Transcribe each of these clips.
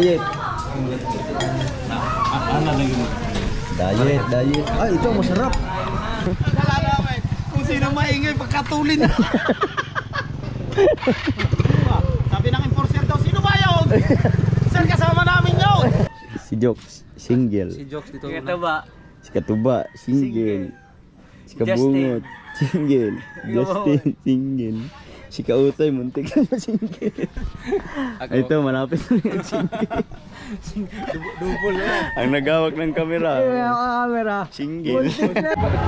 Diet. Ano na yun? Diet. Ay, ito masarap. Nalalaman kung sino maingay pagkatulin. Sabi ng enforcer daw, sino ba yun? Saan kasama namin yun? Si Jokes, single. Si Jokes dito. Si Katuba, single. Si Kabungot, single. Justin, single. Si Kautoy, muntik na single. Ito, malapit na rin ang single. Double yan. Ang nagawak ng kamera. Single.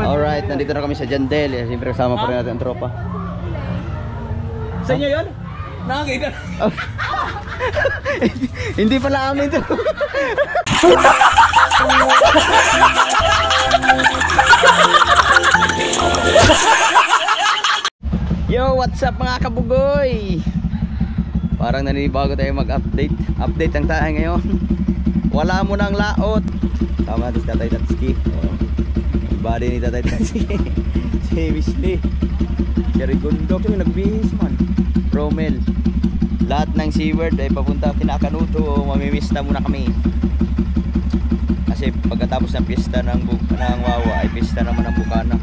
Alright, nandito na kami sa Jandel. Siyempre kasama pa rin natin ang tropa. Sa inyo yun? Nakakita. Hindi pala amin to. Yo, what's up mga kabugoy? Parang naninibago tayo mag-update. Update ang tayo ngayon. Wala mo nang laot. Tama natin si Tatay Tatsuki. Body ni Tatay Tatsuki. Si Wishley. Si Rigondo. Yung nagbihis man. Romel. Lahat ng seaward ay papunta Pinakanuto o mamimiss na muna kami. Kasi pagkatapos ng pista ng Wawa ay pista naman ng Bukana.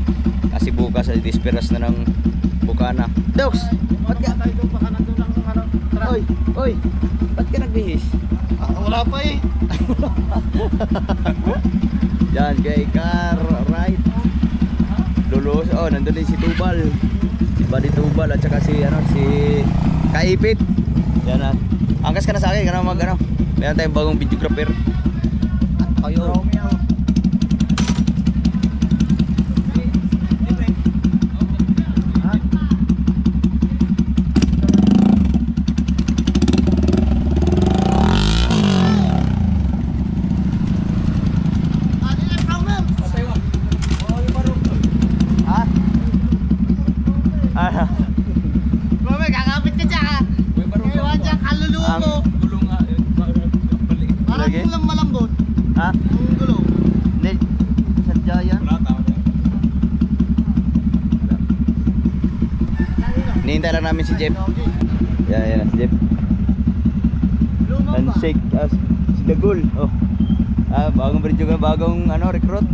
Kasi bukas ay disperas na ng Bukana. Dogs! Ba't ka? Oy! Ba't ka nagbihis? Wala pa eh. Yan kay Car right. Lulos. Oh, nandun din si Tubal. Si Buddy Tubal at saka si Kaipit. Yan na. Angkas ka na sa akin, ka na mag meron tayong bagong videographer. At kayo. Hinihintay lang namin si Jeff. Yan si Jeff. Handshake. Si Dagul. Oh. Bagong bridge ka, bagong recruit.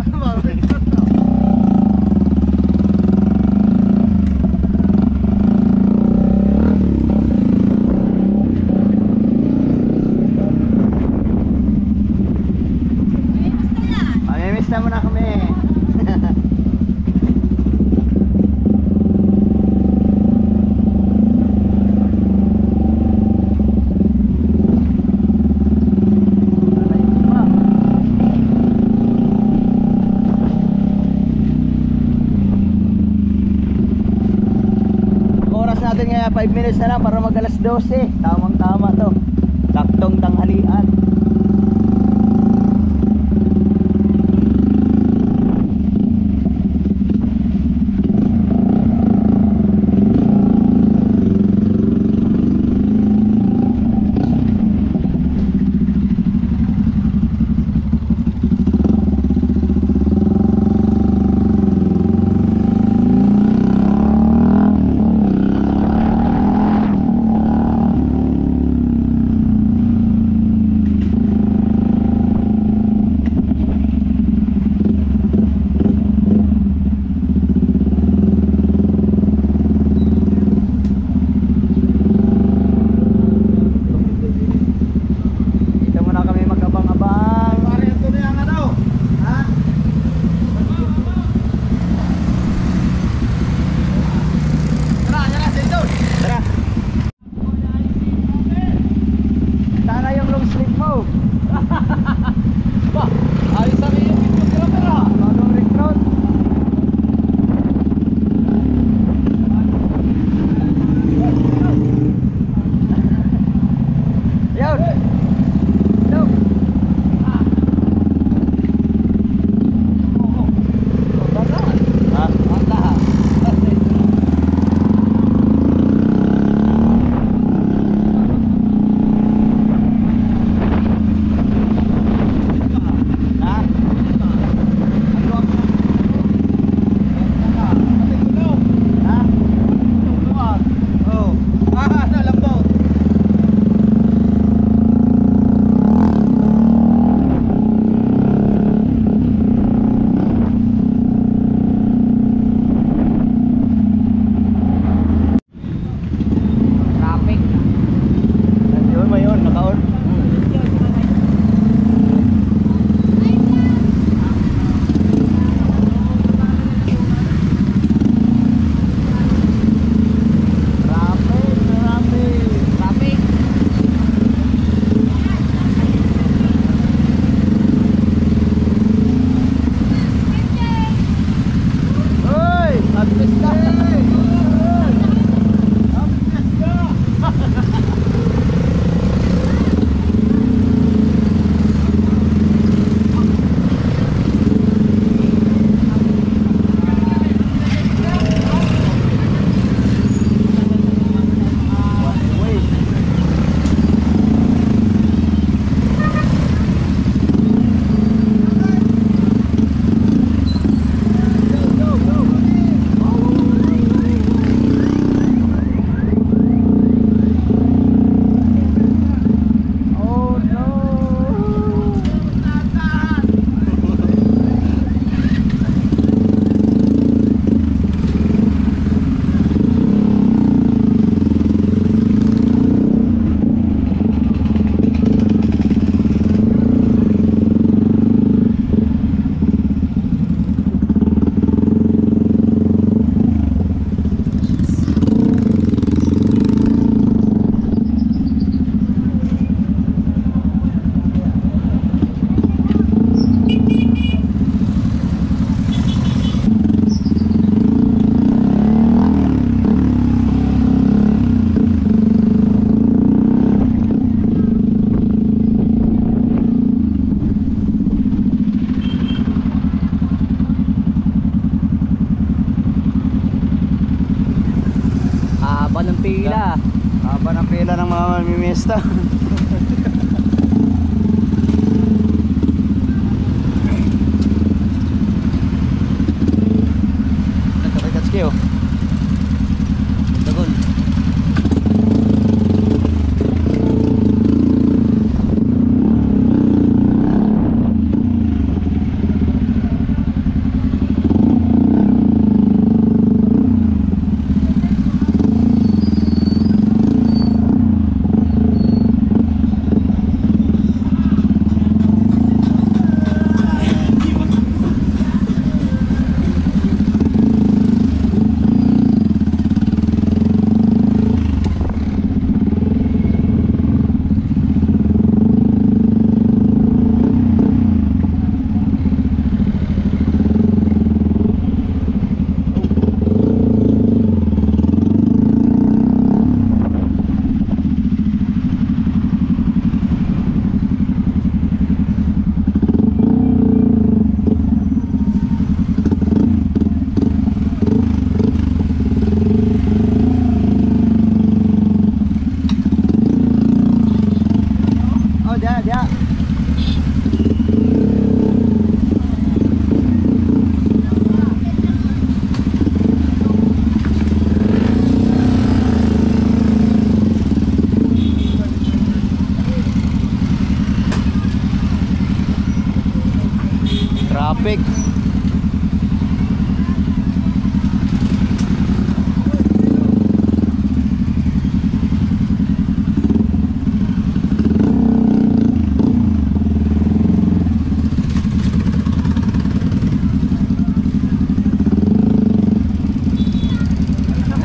Mamimiss na muna kami. Natin nga 5 minutes na lang para mag alas 12. Tamang tama to. Saktong tanghalian. Haba ng pila. Haba ng pila ng mga mamimista. Nagkakatski oh. Dagon. Traffic.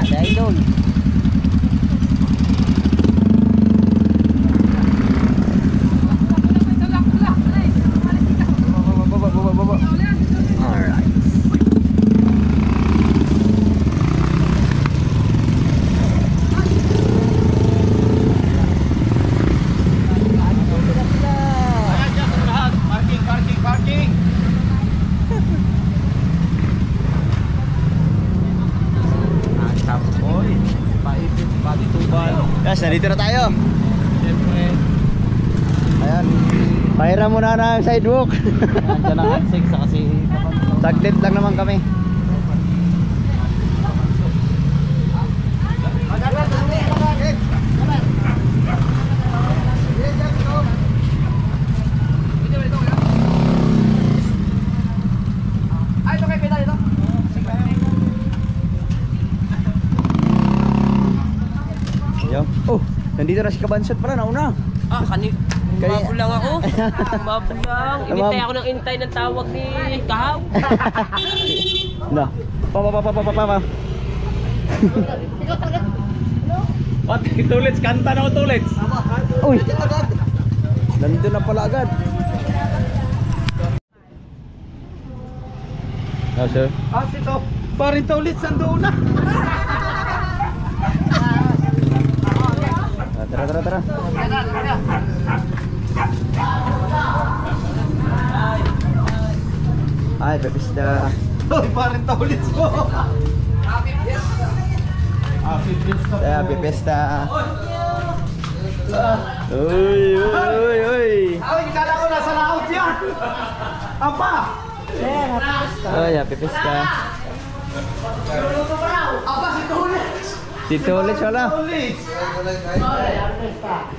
Ada idol. Yes, nandito na tayo. Siyempre, Ayan. Pahiram muna ng sidewalk. nandiyan ang handshake sa kasi Saglit lang naman kami. Ayan. Oh, nandito na si Kabansot pala, nauna. Mabul lang ako. Mabul lang. Inintay ako ng intay ng tawag ni Kahaw. Na. Pa. Pati tulits, kanta na ako tulits. Uy. Nandito na pala agad. Ah, sir. Sito. Parin ulit sandoon na. Tara, tara, tara. Ay, pepista. Parin ulit mo. Saya pepista. Uy, uy, uy. Ay, kala ko nasa laot yan. Apa? Oh, ya pepista. Apa si Tulis? Si Tulis wala. Tulis.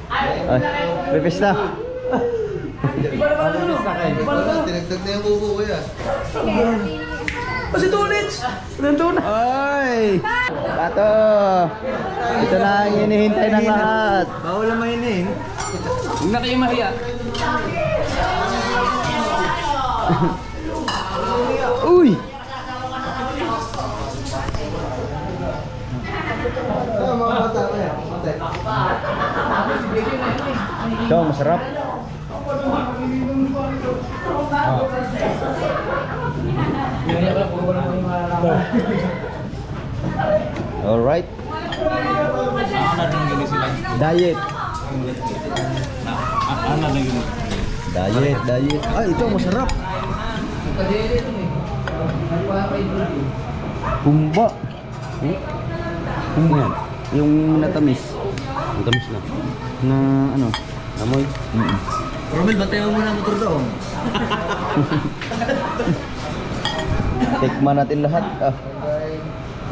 Ay, pepista. Tinagdag na yung bubo ko yan. Si Tulis! Nandun na. Oy! Pato! Ito na ang hinihintay ng lahat. Bawal na mainin. Huwag na kayo mahiya. Uy! Mga bata ko yan. Ito, masarap. Alright. Diet. Diet, diet. Ah, ito masarap. Kumba. Kumba yan. Yung natamis. Natamis na. Na ano? Amoy? Romel, bantayan mo muna ang motor doon. Tikman natin lahat. Ah.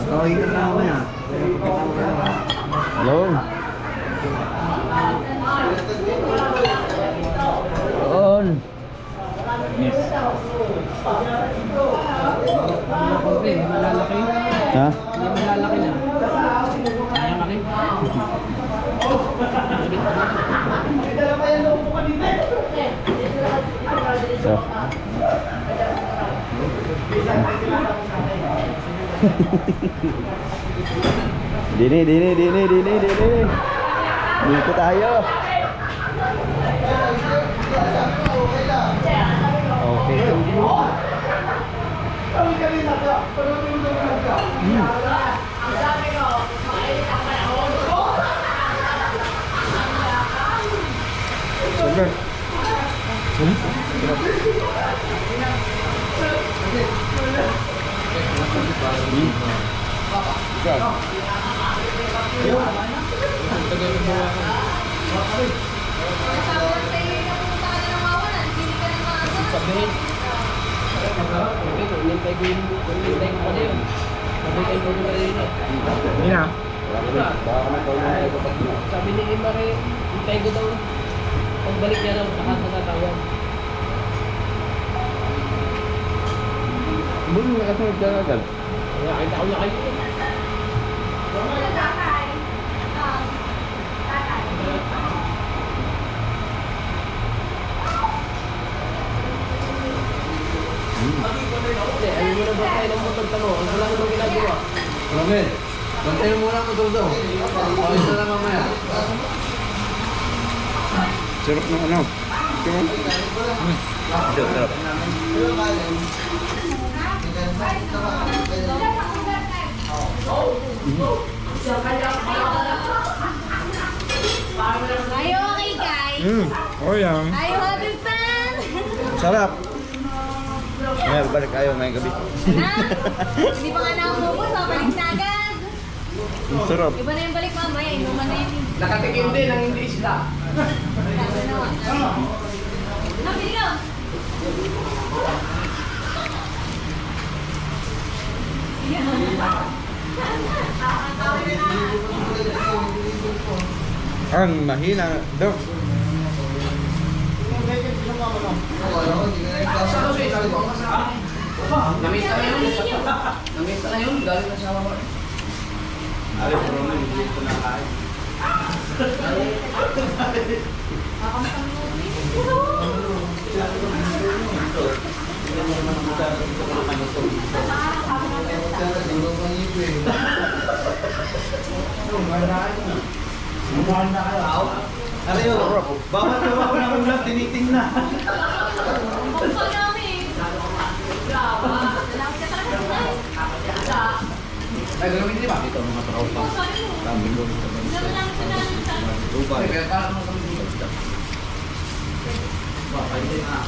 Tawagin ka na ako yan. Hello. On. Yes. Hindi malalaki. Ha? Hindi malalaki na. Kaya laki. So. Dini. Dito tayo. Okay. Sugar. Sabihin. Nintay ko yung pala yun. Nintay ko yung pala yun. Hindi na. Sabi ni Mare, hintay ko daw. Pagbalik niya lang, saka natatawag. Bulo na kasi nagdaragal. Nakita ko na kayo. Ayun mo na ba tayo ng motor tamo? Ang wala ko ginagawa. Romel, bantayan mo muna ang motor doon. Pawis na lang mamaya. Sarap ng ano? Ito, sarap. Are you okay, guys? Oh yan. Are you having fun? Sarap. Ngayon, balik tayo ngayong gabi. Na? Hindi pa nga nakapupos, babalik na agad. Ang sarap. Iba na yung balik mamaya, inuman na yun. Nakatikim din ang hindi isda. Nabili ka! Ang mahina, Dok. Namita na yun. Namita na yun. Galing na sa mama. Ano yun? Bawat gawa ko ng ulam, tinitingnan. Ang pag namin! Brava! Lalaki ka talaga, guys! Ay, gagawin din ba? Ito, mga tropa. Kambing ko. Tropa. Kaya parang mga kambing ko. Pwede na.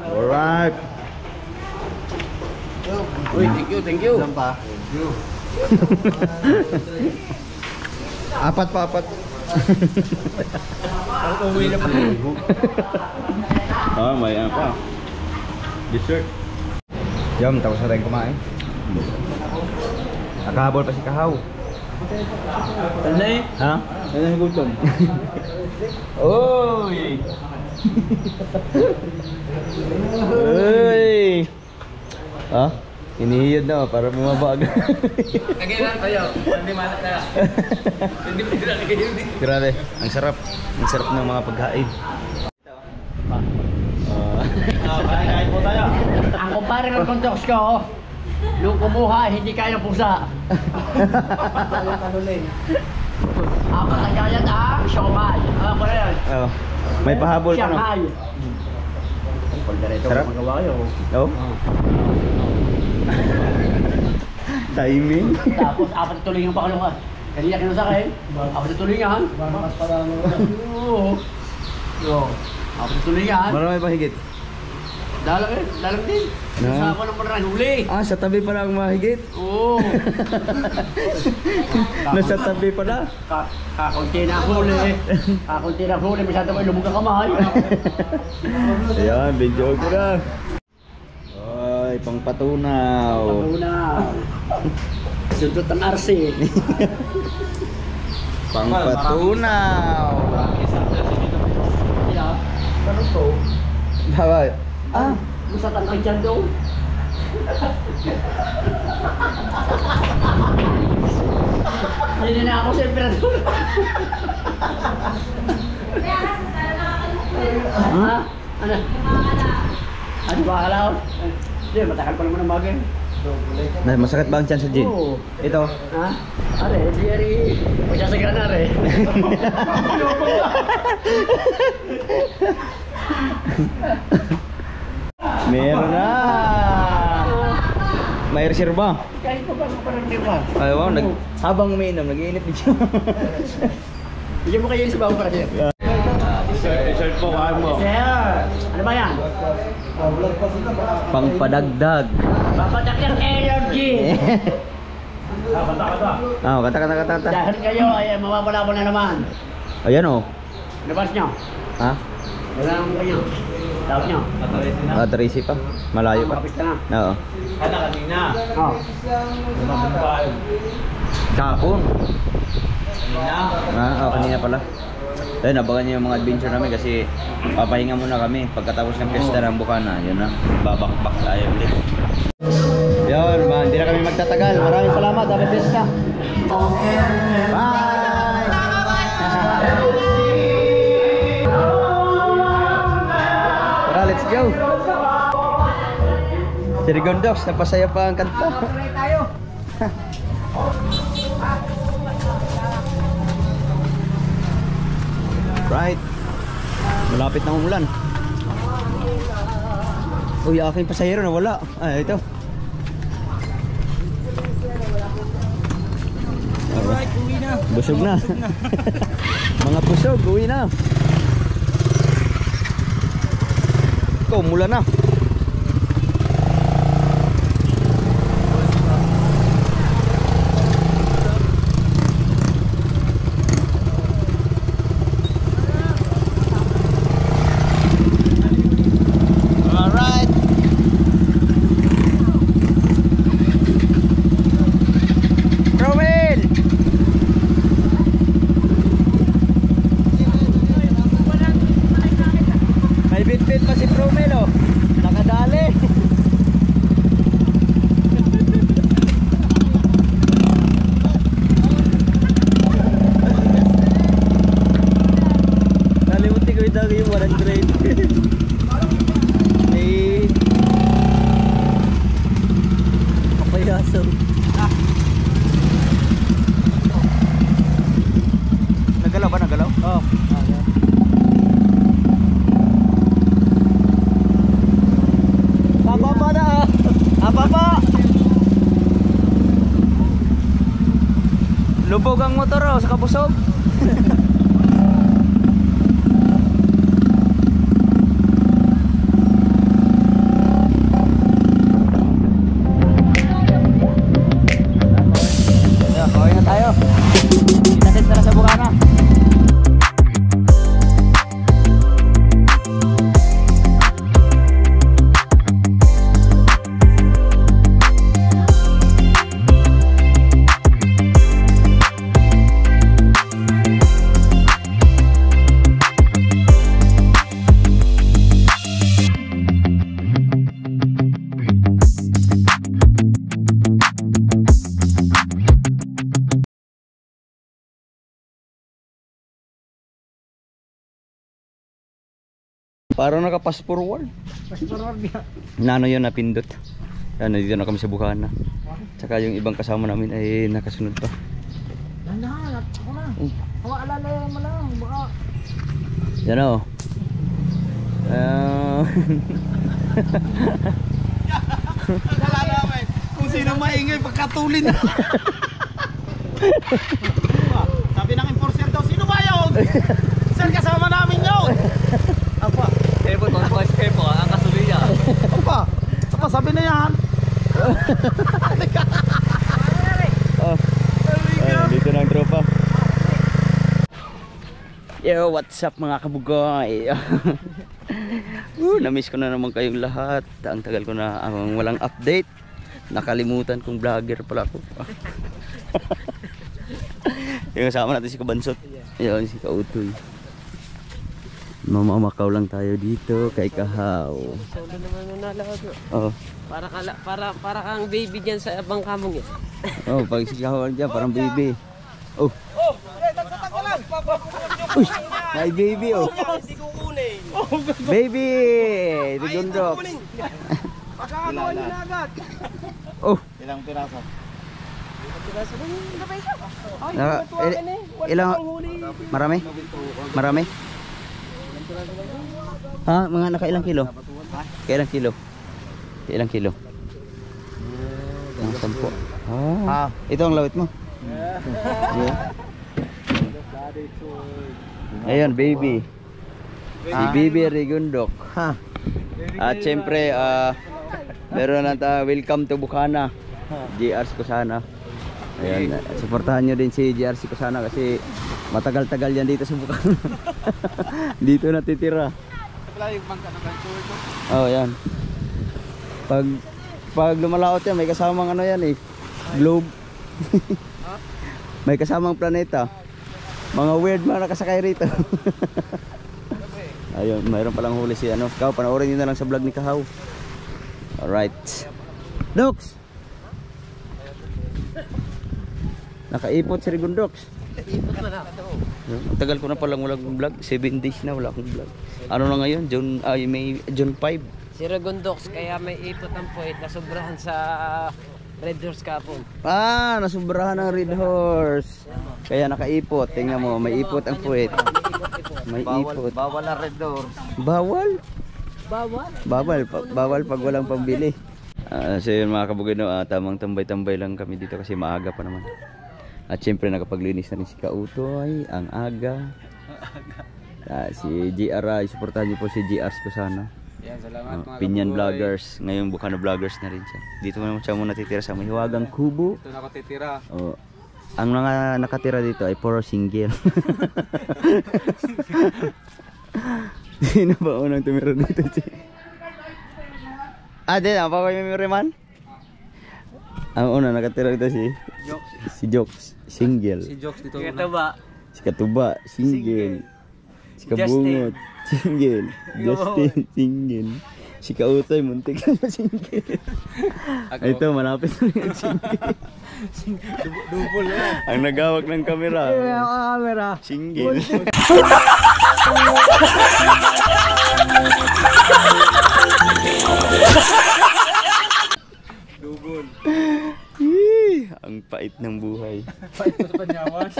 Alright. Uy, thank you. Ilan pa? Thank you. Apat pa, apat. Umuwi na pa. Oh, may ano pa. Dessert. Yum, tapos na tayong kumain. Nakahabol pa si Kahaw. Tanay. Ha? Ano yung gutom? Oy! Uy! Ha? Hinihiyad na para bumabag. Kagailan tayo. Hindi malat na. Hindi mo nila nagayun. Grabe, ang sarap. Ang sarap ng mga pagkain. Kain po tayo. Ang kumpare ng kontoks ko, nung kumuha, hindi kaya ng pusa. Ako tagayan ang Shanghai. Ako na yan. Oh. May pahabol pa no? Shanghai. Sarap. Magawa kayo. Oh. Timing. Tapos apat na tulingan pa kalungan. Kanina kinusakay. Apat na tulingan. Mas pala mo. Oo. Apat na tulingan. Marami pa higit. Dalang din. No. Sa ako ng marang huli. Ah, sa tabi pa lang mahigit. Oo. Nasa tabi pa na. Kakunti na ang huli. Kakunti na ang huli. Masyado ko ilumog ang kamay. Ayan, video ko na. Ay, pangpatunaw. Una. Sundot ang RC. Pangpatunaw. Ano to? Bawal. Ah, Gusto tanang dyan doon. Hindi na ako siyempre doon. Ha? Ano? Ano ba akala ko? Hindi, matagal pa naman ang bagay. masakit ba ang tiyan sa gin? Oo. Ito. Ha? Are, Jerry. Magsasagra na re. Meron na. May reserva. Kahit pa ba parang di ba? Ay, wow, habang umiinom, nag-iinit din siya. Bigyan mo kayo sa bago para siya. Shirt po, kahan mo. Sir, ano ba yan? Pangpadagdag. Papatak ng energy. Ah, kata. Dahil kayo ay mawawala mo na naman. Ayan oh. Labas nyo. Ha? Wala naman kayo. Tawag nyo. Ah, Tracy pa. Malayo pa. Kapit ka na. Oo. kanina. Oh. Kahapon. Kanina. Ah, kanina pala. Ayun, abangan niyo yung mga adventure namin kasi papahinga muna kami pagkatapos ng piyesta ng Bukana. Yun na, babakbak tayo ulit. Yun, hindi na kami magtatagal. Maraming salamat. Happy piyesta. Bye! Tara, let's go! Si Rigondox, napasaya pa ang kanta. Right. Malapit na umulan. Uy, aking pasahero na wala. Ah, ito. Alright, uwi na. Busog na. Mga busog, uwi na. Ikaw, mula na. Nagalaw ba? Nagalaw? Oo. Papa Apa po? Lubog ang motor oh, sa kabusog. Yeah, kawin na tayo. Natin tara sa Bukana. Parang naka-pass forward. Pass forward yan. Nano yun napindot. Yan, dito na kami sa Bukana. Tsaka yung ibang kasama namin ay nakasunod pa. Dahan-dahan, ako na. Alala mo lang, baka. Yan o. Nalalaman kung sino maingay pagkatulin. Sabi ng enforcer daw, sino ba yun? Sir, kasama namin yun. Apa? Telepon mga voice kayo po, ang kasuliya. Apa sabi na yan? Dito na ang tropa. Yo, what's up mga kabugoy? Na-miss ko na naman kayong lahat. Ang tagal ko na walang update. Nakalimutan kong vlogger pala ako. Yung kasama natin si Kabansot. Ayun, si Kautoy. Mamamakaw lang tayo dito kay Kahaw. Solo naman nanalo. Oh. Para kang baby diyan sa bangka mong eh. Oh, pag si Kahaw diyan parang baby. Oh. Uy, may baby oh. Baby, digundok. Pagkakagawa nyo na agad. Oh. Ilang piraso? Ilang marami? Marami? Ha, mga nakailang kilo? Kailang kilo? Kailang kilo? Ang 10. Ah, ito ang lawit mo. Yeah. Ayan, baby. Si Baby Rigundok. Ha. At syempre, meron na tayo, welcome to Bukana. JR Kusana. Ayan, supportahan nyo din si JR Kusana kasi matagal-tagal yan dito sa Bukana. Dito natitira. Oh, yan. Pag lumalaot yan, may kasamang ano yan eh. Globe. May kasamang planeta. Mga weird mga nakasakay rito. Ayun, mayroon palang huli si ano. Kahaw, panoorin nyo na lang sa vlog ni Kahaw. Alright. Dox! Nakaipot si Rigundox. Ang tagal ko na palang walang vlog. 7 days na wala akong vlog. Ano na ngayon? May June 5. Si Ragondox kaya may ipot ang puwet na sobrahan sa Red Horse kapon. Ah, nasubrahan ng Red Horse. Kaya nakaipot. Tingnan mo, may ipot ang puwet. May ipot. Bawal ang red doors. Bawal? Bawal? Bawal pag walang pambili. So yun mga kabugino, tamang tambay-tambay lang kami dito kasi maaga pa naman. At syempre nakapaglinis na rin si Kautoy, ang aga. Si GR, suportahan niyo po si GR Kusana. Yan, salamat mga Pinyan kabugoy. Vloggers, ngayon Bukana Vloggers na rin siya. Dito naman siya muna natitira sa Mahiwagang Kubo. Ito na ako titira. Oh, ang mga nakatira dito ay puro single. Sino ba unang tumira dito? Din, ang pakamimiri man? Ang una nakatira dito si Jokes, single. Si Jokes dito Ito ba? Si Katuba, single. Si Kabungot, single. Justin, single. Si Kautoy, muntik na single. Ito, malapit na rin ang single. Double na. Ang nagawak ng kamera. Camera. Single. Double. Ang pait ng buhay. Pait mo sa panyawan.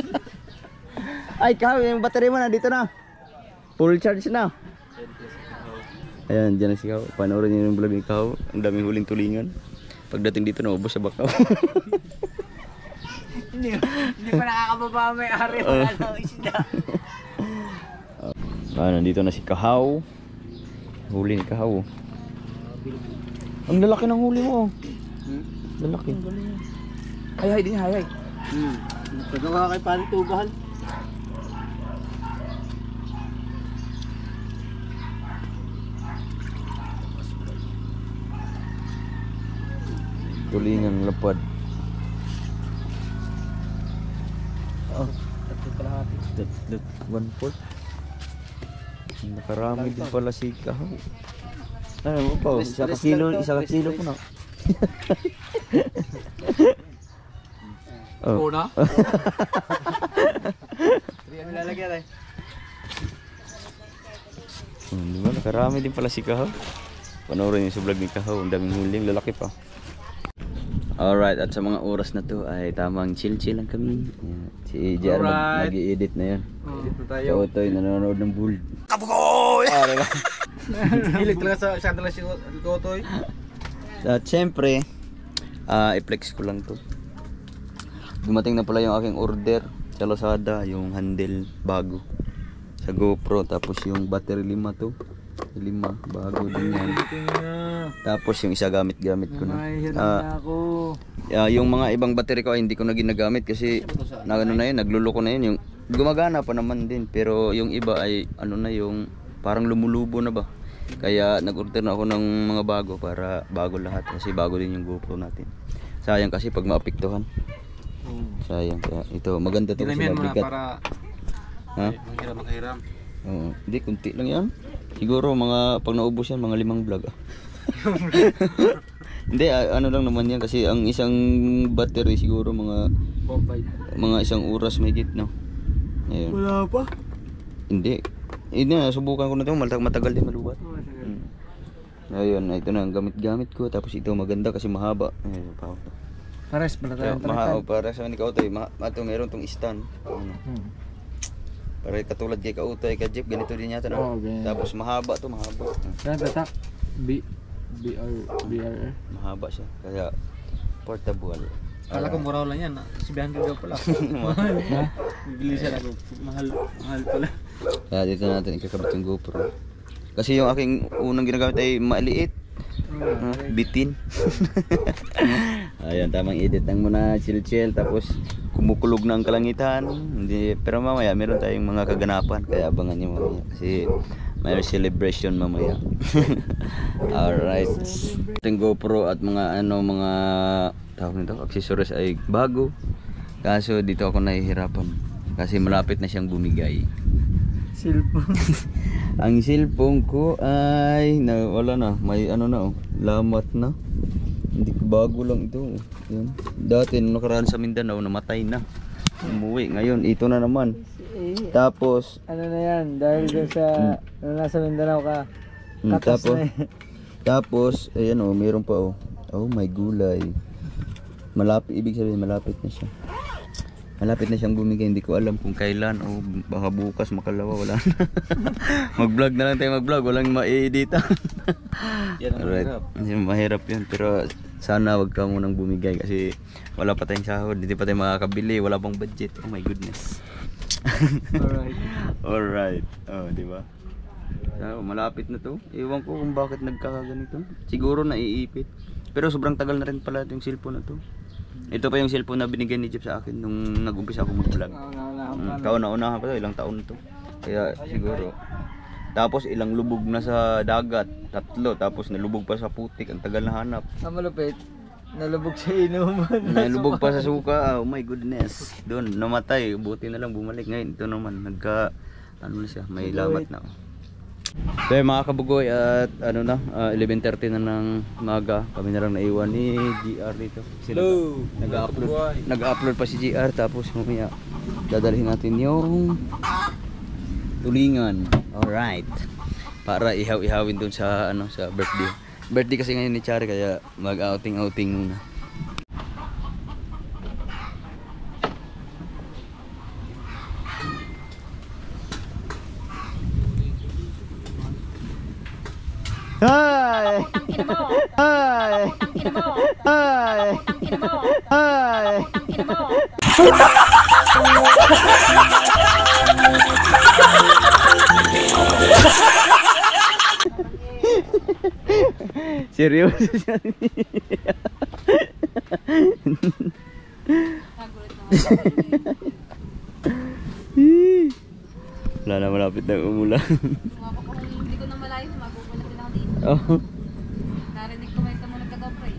Ay, Kahaw, yung battery mo nandito na. Full charge na. Ayan, dyan na si Kahaw. Panoorin niyo yung vlog ni Kahaw. Ang daming huling tulingan. Pagdating dito naubos sa bakaw. Hindi pa nakakababa may ari. Wala nang isda. Nandito na si Kahaw. Huli ni Kahaw. Ang lalaki ng huli mo. Lalaki. Ay, din hay. Pagkawa kay Pari Tubahan. Tulingan lapad. Oh, that 1/4. Nakarami din pala si Kahaw. Ano mo pa? Isa ka kilo po na. Oh. Una? Riyan lalagyan eh. Di ba? Nakarami din pala si Kahaw. Panoorin yung sa vlog ni Kahaw. Ang daming huling lalaki pa. Alright, at sa mga oras na to ay tamang chill lang kami. Ayan. Si JR nag-i-edit na yan. Edit na tayo. So ito nanonood ng bull. Kabugoy! Diba? Hilig talaga sa isang talaga si Kotoy. At syempre, i-flex ko lang to. Dumating na pala yung aking order sa Lazada, yung handle bago sa GoPro, tapos yung battery 5 to. 5 bago din yan. Tapos yung isa gamit ko na. Yung mga ibang battery ko ay hindi ko na ginagamit kasi nagluloko na yun. Yung gumagana pa naman din, pero yung iba ay yung parang lumulubo na ba. Kaya nag-order na ako ng mga bago para bago lahat kasi bago din yung GoPro natin. Sayang kasi pag maapektuhan. Sayang, kaya ito maganda to kasi mabigat. Para makahiram. Oo, hindi kunti lang yan. Siguro mga pag naubos yan mga 5 vlog. Hindi ano lang naman yan kasi ang isang battery siguro mga isang oras may git, no. Ayun. Wala pa. Hindi. Subukan ko na 'to, matagal din malubat. Ayun, ito na ang gamit ko, tapos ito maganda kasi mahaba. Ayun, Pares pala tayo. Para sa ni Kautoy, meron tong stand. Para katulad kay Kautoy, kay Jeep, ganito din yata na. Tapos mahaba. Saan tatak? BR. Mahaba siya, kaya portable. Kala ko mura lang yan. 700 daw pala. Bibili siya ako. Mahal pala. Kaya dito natin ikakabit yung GoPro. Kasi yung aking unang ginagamit ay maliit. Bitin. Ayan, tamang edit lang muna, chill, tapos kumukulog na ang kalangitan. Pero mamaya meron tayong mga kaganapan, kaya abangan niyo mamaya kasi may celebration mamaya. Alright. Yung GoPro at mga tawag nito, accessories ay bago. Kaso dito ako nahihirapan kasi malapit na siyang bumigay. Cellphone. Ang cellphone ko ay wala na, may lamat na. Hindi ko bago lang ito. Yan. Dati nung nakaraan sa Mindanao namatay na. Umuwi ngayon, ito na naman. Tapos Ano na yan, dahil doon sa nasa Mindanao ka. Tapos ayan meron pa oh may gulay. Malapit, ibig sabihin malapit na siya. Malapit na siyang bumigay, hindi ko alam kung kailan o baka bukas makalawa, wala na. Mag-vlog na lang tayo, walang ma-edit. Yan ang mahirap. Mahirap yun, pero sana wag ka munang bumigay kasi wala pa tayong sahod, hindi pa tayo makakabili, wala pang budget. Oh my goodness. Alright. Oh, di ba? Malapit na to. Ewan ko kung bakit nagkakaganito. Siguro naiipit. Pero sobrang tagal na rin pala yung cellphone na to. Ito pa yung cellphone na binigay ni Jeep sa akin nung nag-umpisa ako mag-vlog. Kauna-unahan pa to, ilang taon to. Kaya siguro. Tapos ilang lubog na sa dagat, 3. Tapos nalubog pa sa putik, ang tagal na hanap. Malupit. Nalubog sa inuman. Nalubog pa sa suka. Oh my goodness. Doon namatay, buti na lang bumalik. Ngayon ito naman na siya, may lamat na. So mga kabugoy, at 11:30 na ng maga, kami na lang naiwan ni GR dito. Hello. Nag-upload pa si GR, tapos mamaya dadalhin natin yung tulingan. Alright. Para ihaw-ihawin dun sa sa birthday. Birthday kasi ngayon ni Chari, kaya mag-outing muna. Hi! Hi! Ay! Tangina mo. Ay! Tangina mo. Seryoso siya. Nagulat naman. Wala na, malapit na umulan. Sumapa ko kung hindi ko na malayo, magugulat din ako dito. Oh. Narinig ko ito mo nagkadopre.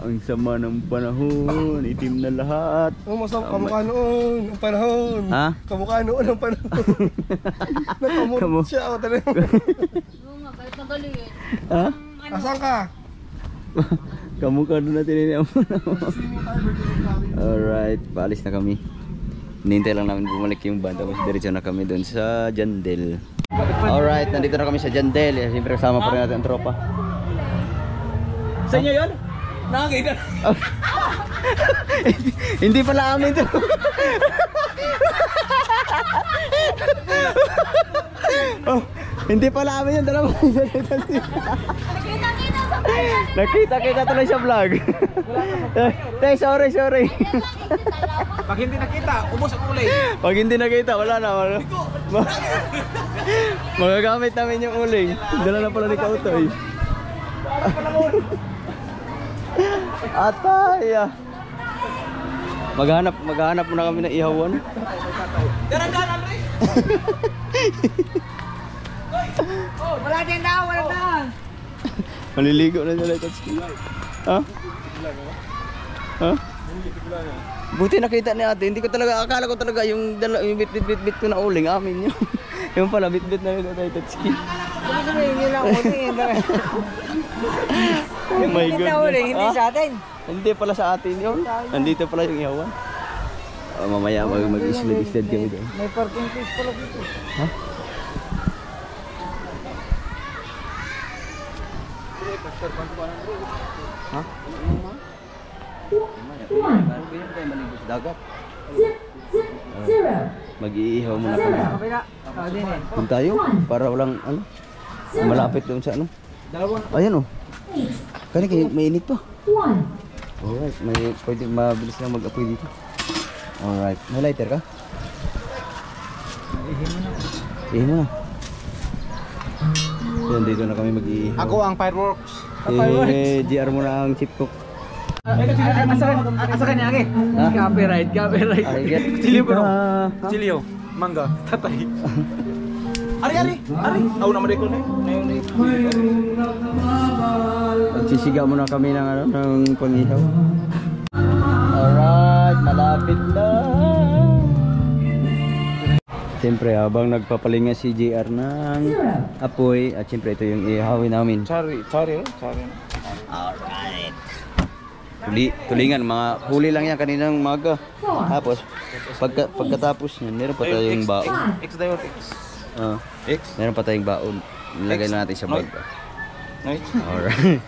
Ang sama ng panahon, itim na lahat. Oh, masama kamukha noon, ang panahon. Ha? Kamukha noon, ang panahon. Nakamot siya, ako talaga. Oo nga, galit na galit eh. Ha? Asan ka? Kamukha doon natin ini ang panahon. Alright, paalis na kami. Hinihintay lang namin bumalik yung van, tapos diretso na kami doon sa Jandel. Alright, nandito na kami sa Jandel. Siyempre kasama pa rin natin ang tropa. Sa inyo yun? Nakakita. Hindi pala amin to. Oh, hindi pala amin yung dalawa. Nakita-kita sa bayan. Nakita tuloy sa vlog. Sorry. Pag hindi nakita, ubos ang kulay. Pag hindi nakita, wala na. Magagamit namin yung uling. Dala na pala ni Kautoy. Atay. Maghanap muna kami ng ihawan. Daran-daran rin. Oh, wala din daw, wala daw. Maliligo na sila Tatsuki. Ha? Ha? Buti nakita ni ate, hindi ko talaga, akala ko talaga yung bit ko na uling, amin yun. Yung pala, bit na rin tayo Tatsuki. Oh my God. Hindi sa atin. Hindi pala sa atin yun. Nandito pala yung ihawan. Mamaya mag-islid kami doon. May parking place pala dito. Ha? Ha? Dagat. Mag-iihaw muna kami. Doon tayo para walang ano. Malapit doon sa ano. Ayan oh. Kaya mainit pa. Alright, may pwede mabilis lang mag-apoy dito. Alright, may lighter ka? Ihin mo na. Yan, dito na kami mag-iihaw. Ako ang fireworks. GR mo na ang chip cook. Asa ka niya, Ake? Ha? Copyright. I get Chilio ko. kita. Chilio, mangga, tatay. Ari. Aw naman ko na. Magsisigaw muna kami ng ano, ng pangihaw. Alright, malapit na. Siyempre, habang nagpapalinga si JR ng apoy, at siyempre ito yung ihawin namin. Sorry. Alright. Tulingan, mga huli lang yan kaninang maga. Tapos, pagkatapos niyan, meron pa tayong baon. X daw X. X. Meron pa tayong baon. Nilagay na natin sa bag. Night. Alright.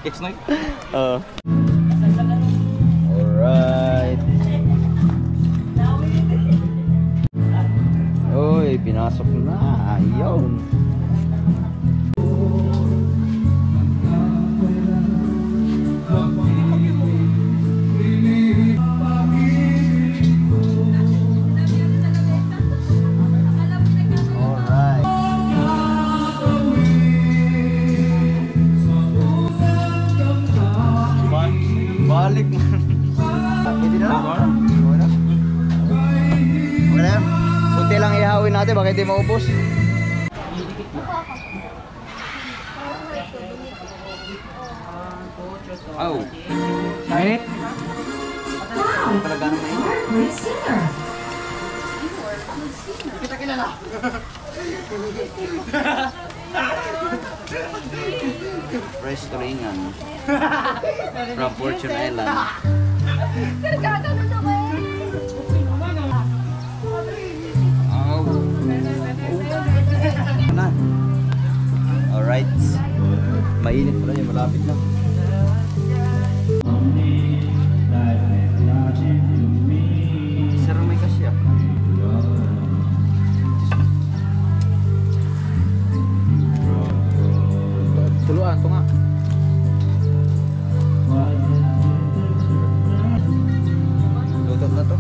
X night. Alright. Uy, pinasok na. Ayun. Balik man. Hindi na lang. Okay na. Okay na yan. Kunti lang ihawin natin, baka hindi maubos. Oh. Mainit. Talaga naman yun. Kita kilala. Fresh tulingan. From Fortune Island. Oh. Na. Alright. Mainit pala yun, malapit na. Sir, may kasya. Tuluan. sakto nga. Lutot na to.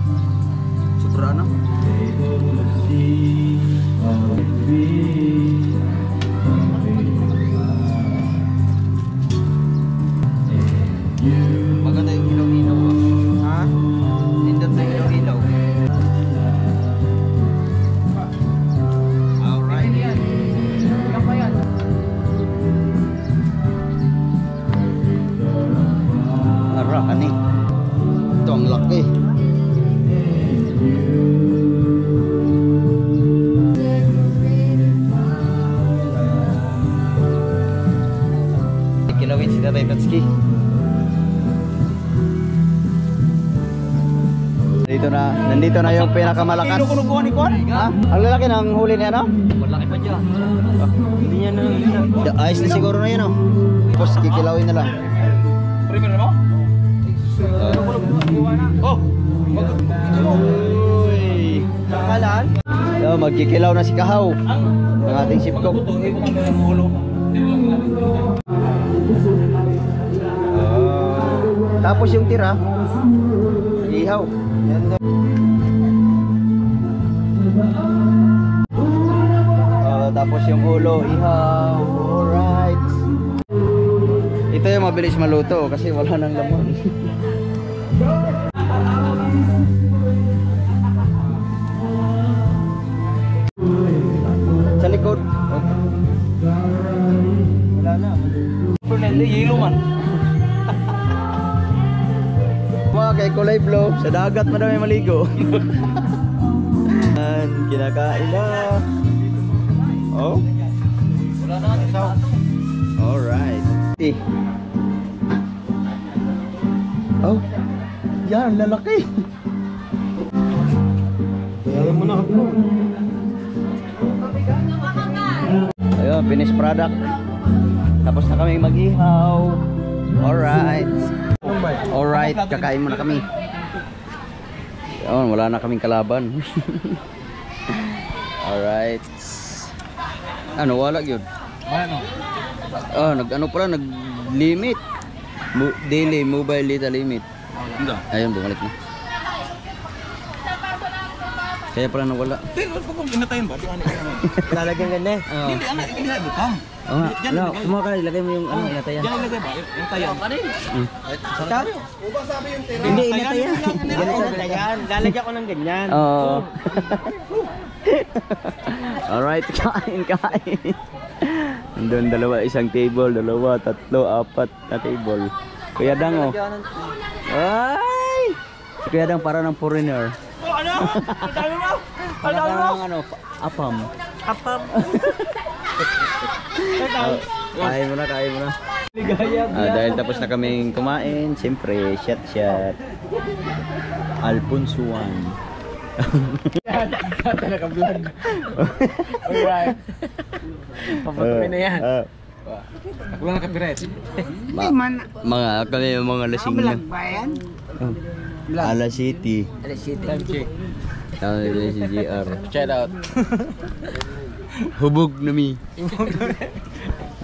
Sobra na. Maganda yung ilaw-ilaw. Ha? Nindot na ilaw-ilaw. Alright. Ara, ani. Ito ang laki. Kilawin si Tatay Tatsuki. Nandito na yung pinakamalakas. Ha? Ang lalaki ng huli niya, no? Malaki pa dyan. Hindi niya na. Ayos na siguro na yun, no? Tapos kikilawin na lang. Premier mo? Oh! Uy! Pangalan? So, magkikilaw na si Kahaw. Ang ating sipkok. Tapos yung tira, ihaw. Yan daw. Tapos yung ulo, ihaw. Alright. Ito yung mabilis maluto kasi wala nang laman. Sa likod. Wala na. Yelo man. Mga kay kulay blue, sa dagat madami maligo. Kinakain na. Oh. Wala na nga sa. Alright. Oh. Yan, lalaki. Alam mo na ako. Ayun, finished product. Tapos na kami mag-ihaw. Alright. Alright, kakain muna kami. Ayun, wala na kaming kalaban. Alright. Ano, wala yun? Ano? Oh, nag-ano pala, nag-limit. Daily mobile data limit. Ayun, bumalik na. Kaya pala nawala. Pero kung inatayin ba? Di ano? Lalagyan ka na eh. Oo. Hindi, anak, hindi na butang. Oo nga. Wala, kumuha ka na, ilagay mo yung ano, inatayan. Diyan ilagay ba? Inatayan. Hindi, inatayan. Ganito inatayan. Lalagyan ko ng ganyan. Oo. Alright, kain. Andun dalawa, isang table, dalawa, tatlo, apat na table. Kuya Dang, oh. Ay! Si Kuya Dang para ng foreigner. Ano? Para ng ano, apam. Kain mo na. Dahil tapos na kaming kumain, siyempre, shot. Alfonsuan. Naka-vlog. Alright. Papatuloy na yan. Ako lang nakapiret. Mga kami yung mga lasing na. Ala City. Time check. Tama nila si JR. Shout out. Hubog na mi.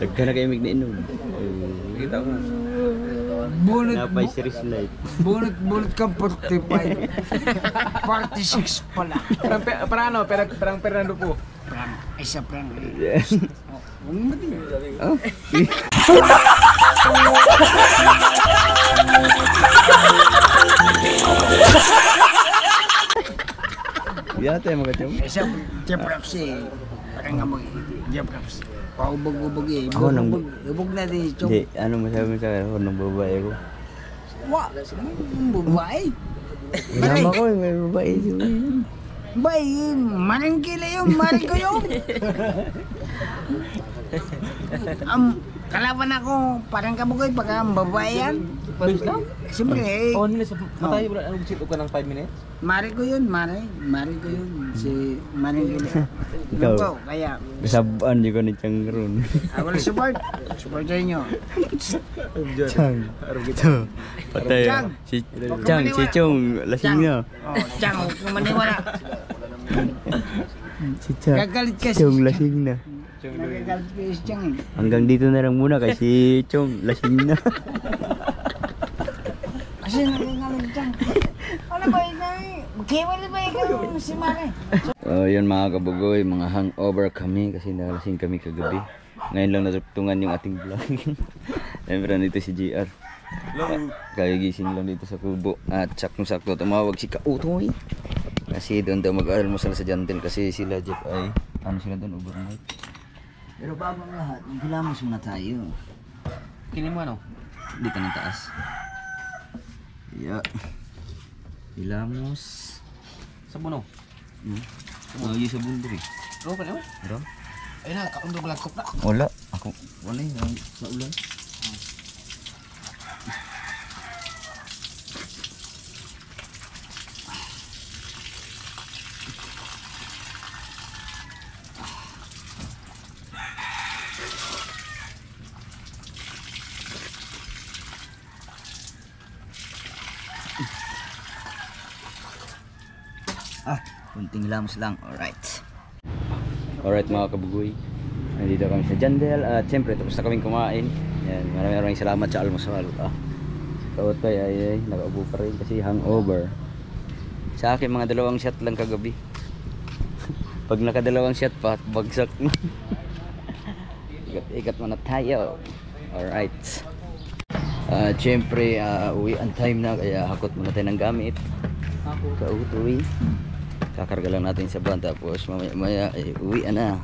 Dagka na kayo mig na inom. Kita ko. Napay series light. Bunot ka 45. 46 pala. Para ano? Perang Fernando po. Ay sa prang. Oh. Yata yung mga tiyo. Ay sa Jepraps eh. Parang nga mag Jepraps. Paubog-ubog eh. Ako nang- Ubog na din. Hindi, ano masabi mo sa akin? Ako ng babae ko. Wa. Babae. Kasama ko, may babae siya. Bay, maring kila yun. Maring ko yun. Kalaban ako. Parang kabugoy. Pagka ang babae yan. Siyempre eh. Oh, nila sa matay wala ano sit ka ng 5 minutes. Mari ko yun. Mari ko yun. Si maring kila. Ikaw. Lupo, kaya. Kasabaan niyo ko ni Chang ron. Ako na support. Support sa inyo. Chang. Ito. Patay. Chang. Si Chang, si Chong, lasing na. Oh, Chang, huwag kang maniwala. Si Chang. Gagalit ka. Chong, lasing na. Nagagalpis dyan eh. Hanggang dito na lang muna kasi Chong lasing na. Kasi nagagalpis dyan. Ano ba yun eh? Kewala ba ikaw si Mare? Oh, yun mga kabugoy, mga hangover kami kasi nalasing kami kagabi. Ngayon lang natugtungan yung ating vlog. Siyempre nandito si GR. Kagigising lang dito sa kubo. At saktong-sakto tumawag si Kautoy. Kasi doon daw mag-almusal sa Jantel kasi sila Jeff ay ano sila doon overnight. Pero bago ang lahat, magilamos muna tayo. Kini mo ano? Dito ng taas. Yeah. Hilamos. Sa buno. Lagi sa bundok eh. Ano pa naman? Ano? Ayun na, kaundo ko lang na. Wala. Ako. Wala yun. Sa ulan. Kunting lamos lang. Alright. Alright mga kabugoy. Nandito kami sa Jandel at siyempre tapos na kaming kumain. Yan, maraming salamat sa almusal. Kautoy ay nakaupo pa rin kasi hangover. Sa akin mga 2 shot lang kagabi. Pag nakadalawang shot pa, bagsak na. Ikat-ikat muna tayo. Alright. Siyempre uwi ang time na kaya hakot muna tayo ng gamit. Kautoy. Kakarga lang natin sa van tapos mamaya uwi na.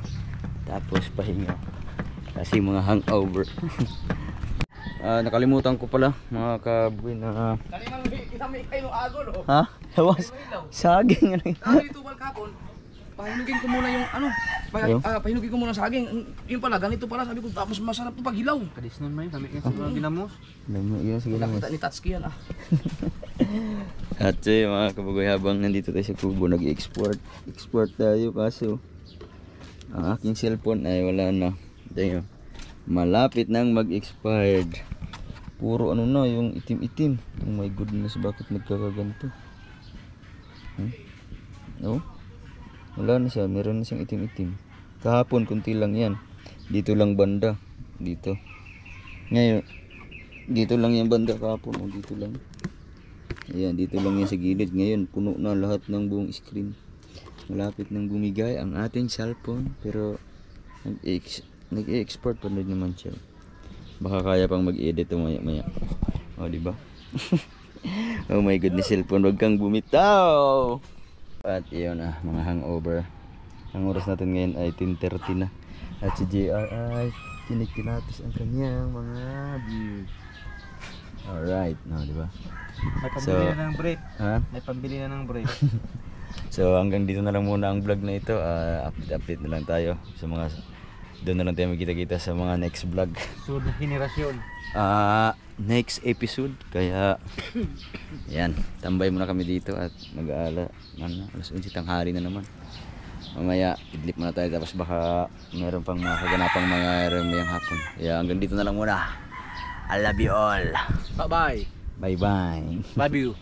Tapos pahinga. Kasi mga hangover. Nakalimutan ko pala mga kabuy na Kami kayo agol oh. ha? Hawas? Saging ano yun? Dito balkapon. Pahinugin ko muna yung ano. Yung? Pahinugin ko muna saging. Yung pala, ganito pala sabi ko tapos masarap to pag hilaw. Kadis nun may kami kasi ginamos. Yun, sige lang. Nakita ni Tatsuki yan At mga kabugoy habang nandito tayo sa kubo nag-export tayo kaso ang aking cellphone ay wala na. Tayo malapit nang mag-expired. Puro ano na yung itim-itim. Oh my goodness, bakit nagkakaganto? No? Wala na siya, meron na siyang itim-itim. Kahapon kunti lang yan. Dito lang banda. Dito. Ngayon dito lang yung banda kahapon. Dito lang. Ayan, dito lang yan sa gilid. Ngayon, puno na lahat ng buong screen. Malapit nang bumigay ang ating cellphone. Pero, nag-i-export pa rin naman siya. Baka kaya pang mag-edit maya-maya. O, diba? Oh my goodness, cellphone. Huwag kang bumitaw! At yun mga hangover. Ang oras natin ngayon ay 10:30 na. At si JR ay kinikinatis ang kanyang mga view. Alright, no, diba? May pambili na ng break. Ha? May pambili na ng break. So hanggang dito na lang muna ang vlog na ito. Update na lang tayo sa mga doon na lang tayo magkita-kita sa mga next vlog. Sunod na henerasyon. Next episode kaya yan, tambay muna kami dito at mag-aala alas 11 tanghali na naman. Mamaya idlip muna tayo tapos baka meron pang mga kaganapang mga remayang hapon. Kaya hanggang dito na lang muna. I love you all. Bye-bye. Bye-bye. Love you.